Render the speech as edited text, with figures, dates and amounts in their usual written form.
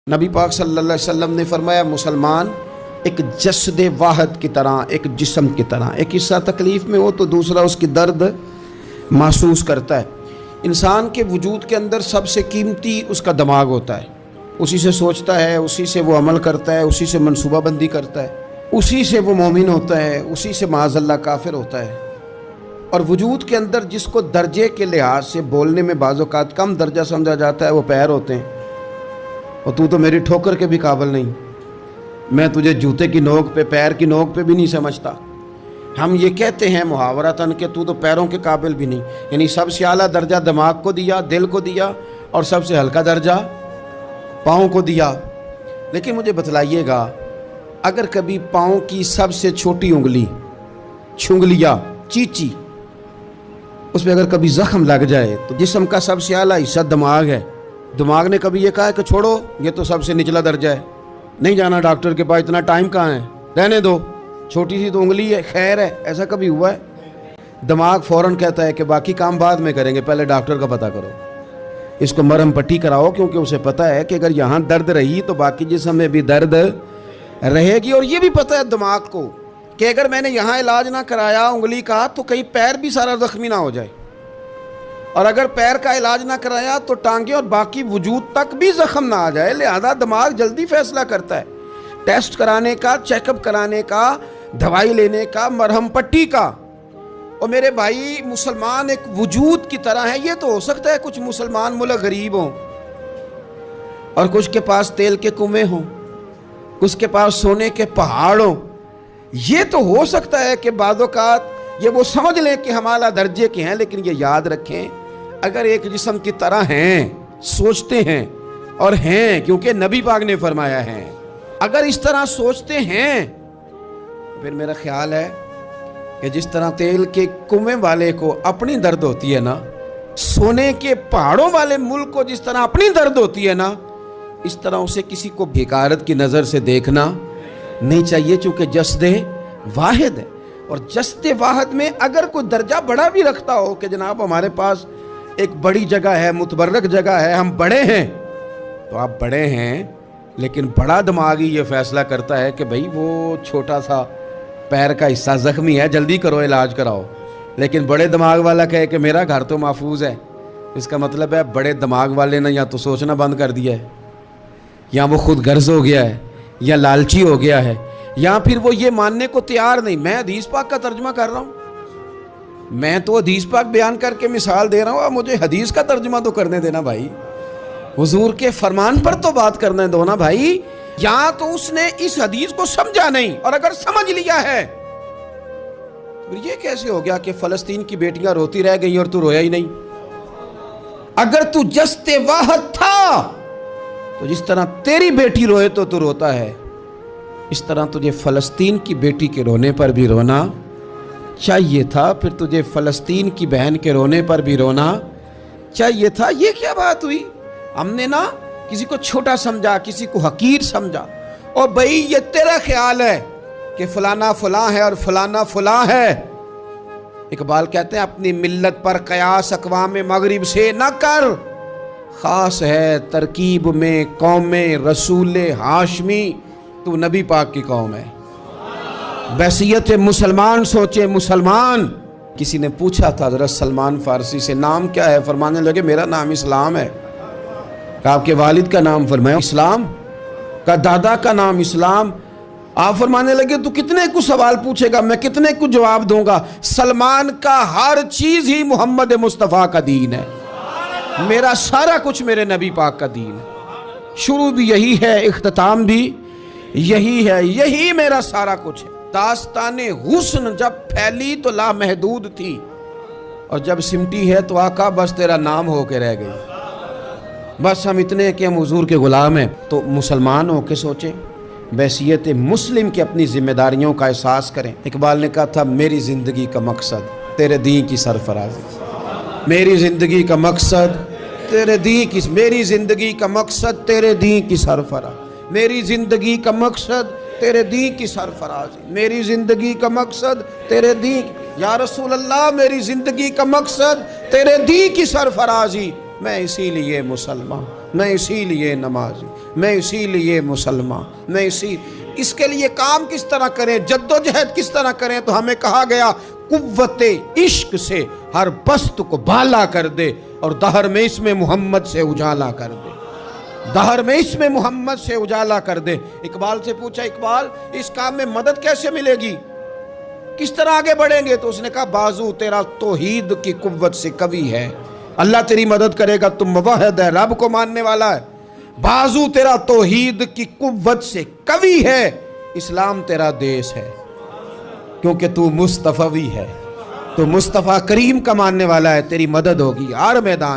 نبی پاک صلی اللہ علیہ وسلم نے فرمایا مسلمان ایک جسد واحد کی طرح، ایک جسم کی طرح، ایک حصہ تکلیف میں ہو تو دوسرا اس کی درد محسوس کرتا ہے۔ انسان کے وجود کے اندر سب سے قیمتی اس کا دماغ ہوتا ہے، اسی سے سوچتا ہے، اسی سے وہ عمل کرتا ہے، اسی سے منصوبہ بندی کرتا ہے، اسی سے وہ مومن ہوتا ہے، اسی سے معاذ اللہ کافر ہوتا ہے۔ اور وجود کے اندر جس کو درجے کے لحاظ سے بولنے میں بعض اوقات کم درجہ سمجھا جاتا ہے وہ پیر ہوتے ہیں۔ اور تو میری ٹھوکر کے بھی قابل نہیں، میں تجھے جوتے کی نوک پہ، پیر کی نوک پہ بھی نہیں سمجھتا۔ ہم یہ کہتے ہیں محاورتاً کہ تو پیروں کے قابل بھی نہیں، یعنی سب سے اعلیٰ درجہ دماغ کو دیا، دل کو دیا، اور سب سے ہلکا درجہ پاؤں کو دیا۔ لیکن مجھے بتلائیے گا، اگر کبھی پاؤں کی سب سے چھوٹی انگلی، چھنگلیا، چیچی، اس پہ اگر کبھی زخم لگ جائے تو جسم کا سب سے اعلیٰ حصہ دماغ ہے، دماغ نے کبھی یہ کہا ہے کہ چھوڑو یہ تو سب سے نچلا درجہ ہے، نہیں جانا ڈاکٹر کے پاس، اتنا ٹائم کہاں ہے، رہنے دو، چھوٹی سی تو انگلی ہے، خیر ہے؟ ایسا کبھی ہوا ہے؟ دماغ فوراً کہتا ہے کہ باقی کام بعد میں کریں گے، پہلے ڈاکٹر کا پتہ کرو، اس کو مرہم پٹی کراؤ، کیونکہ اسے پتہ ہے کہ اگر یہاں درد رہی تو باقی جسم میں بھی درد رہے گی۔ اور یہ بھی پتہ ہے دماغ کو کہ اگر میں نے یہاں علاج نہ کرایا انگلی کا تو کہیں پیر بھی سارا زخمی نہ ہو جائے، اور اگر پیر کا علاج نہ کرایا تو ٹانگیں اور باقی وجود تک بھی زخم نہ آ جائے۔ لہذا دماغ جلدی فیصلہ کرتا ہے، ٹیسٹ کرانے کا، چیک اپ کرانے کا، دوائی لینے کا، مرہم پٹی کا۔ اور میرے بھائی، مسلمان ایک وجود کی طرح ہے۔ یہ تو ہو سکتا ہے کچھ مسلمان ملک غریب ہوں اور کچھ کے پاس تیل کے کنویں ہوں، کچھ کے پاس سونے کے پہاڑ ہوں۔ یہ تو ہو سکتا ہے کہ بعض اوقات یہ وہ سمجھ لیں کہ ہم اعلیٰ درجے کے ہیں، لیکن یہ یاد رکھیں اگر ایک جسم کی طرح ہیں، سوچتے ہیں اور ہیں، کیونکہ نبی پاک نے فرمایا ہے، اگر اس طرح سوچتے ہیں پھر میرا خیال ہے کہ جس طرح تیل کے کنویں والے کو اپنی درد ہوتی ہے نا، سونے کے پہاڑوں والے ملک کو جس طرح اپنی درد ہوتی ہے نا، اس طرح اسے کسی کو بھیکارت کی نظر سے دیکھنا نہیں چاہیے، چونکہ جسد واحد ہے۔ اور جسد واحد میں اگر کوئی درجہ بڑا بھی رکھتا ہو کہ جناب ہمارے پاس ایک بڑی جگہ ہے، متبرک جگہ ہے، ہم بڑے ہیں، تو آپ بڑے ہیں، لیکن بڑا دماغ ہی یہ فیصلہ کرتا ہے کہ بھئی وہ چھوٹا سا پیر کا حصہ زخمی ہے، جلدی کرو، علاج کراؤ۔ لیکن بڑے دماغ والا کہے کہ میرا گھر تو محفوظ ہے، اس کا مطلب ہے بڑے دماغ والے نے یا تو سوچنا بند کر دیا ہے، یا وہ خود غرض ہو گیا ہے، یا لالچی ہو گیا ہے، یا پھر وہ یہ ماننے کو تیار نہیں۔ میں حدیث پاک کا ترجمہ کر رہا ہوں، میں تو حدیث پاک بیان کر کے مثال دے رہا ہوں، اب مجھے حدیث کا ترجمہ تو کرنے دینا بھائی، حضور کے فرمان پر تو بات کرنے دو نا بھائی۔ یہاں تو اس نے اس حدیث کو سمجھا نہیں، اور اگر سمجھ لیا ہے پھر یہ کیسے ہو گیا کہ فلسطین کی بیٹیاں روتی رہ گئی اور تو رویا ہی نہیں؟ اگر تو جسد واحد تھا تو جس طرح تیری بیٹی روئے تو روتا ہے، اس طرح تجھے فلسطین کی بیٹی کے رونے پر بھی رونا چاہیے تھا، پھر تجھے فلسطین کی بہن کے رونے پر بھی رونا چاہیے تھا۔ یہ کیا بات ہوئی؟ ہم نے نا کسی کو چھوٹا سمجھا، کسی کو حقیر سمجھا۔ اور بھئی یہ تیرا خیال ہے کہ فلانا فلاں ہے اور فلانا فلاں ہے۔ اقبال کہتے ہیں اپنی ملت پر قیاس اقوام مغرب سے نہ کر، خاص ہے ترکیب میں قوم رسول ہاشمی، تو نبی پاک کی قوم ہے۔ بحثیت مسلمان سوچے مسلمان۔ کسی نے پوچھا تھا حضرت سلمان فارسی سے نام کیا ہے، فرمانے لگے میرا نام اسلام ہے۔ کہا آپ کے والد کا نام؟ فرمایا اسلام۔ کہا دادا کا نام اسلام۔ آپ فرمانے لگے تو کتنے کو سوال پوچھے گا، میں کتنے کو جواب دوں گا؟ سلمان کا ہر چیز ہی محمد مصطفیٰ کا دین ہے، میرا سارا کچھ میرے نبی پاک کا دین ہے، شروع بھی یہی ہے، اختتام بھی یہی ہے، یہی میرا سارا کچھ ہے۔ داستان حسن جب پھیلی تو لامحدود تھی، اور جب سمٹی ہے تو آقا بس تیرا نام ہو کے رہ گئی۔ بس ہم اتنے کہ ہم حضور کے غلام ہیں۔ تو مسلمان ہو کے سوچیں، بحیثیت مسلم کے اپنی ذمہ داریوں کا احساس کریں۔ اقبال نے کہا تھا میری زندگی کا مقصد تیرے دین کی سرفرازی، میری زندگی کا مقصد تیرے دین کی، میری زندگی کا مقصد تیرے دین کی سرفراز، میری زندگی کا مقصد تیرے دین کی سرفرازی، میری زندگی کا مقصد تیرے دین، یا رسول اللہ میری زندگی کا مقصد تیرے دین کی سرفرازی، میں اسی لیے مسلمان۔ میں اسی لیے نمازی، میں اسی لیے مسلمان، میں اس کے لیے کام کس طرح کریں، جد و جہد کس طرح کریں؟ تو ہمیں کہا گیا قوت عشق سے ہر پست کو بالا کر دے اور دہر میں اس میں محمد سے اجالا کر دے، دہر میں اس میں محمد سے اجالا کر دے۔ اقبال سے پوچھا، اقبال اس کام میں مدد کیسے ملے گی، کس طرح آگے بڑھیں گے؟ تو اس نے کہا بازو تیرا توحید کی قوت سے قوی ہے، اللہ تیری مدد کرے گا، تم موحد ہے، رب کو ماننے والا ہے، بازو تیرا توحید کی قوت سے قوی ہے، اسلام تیرا دیس ہے، کیونکہ تو مصطفی ہے، تو مصطفیٰ کریم کا ماننے والا ہے، تیری مدد ہوگی ہر میدان۔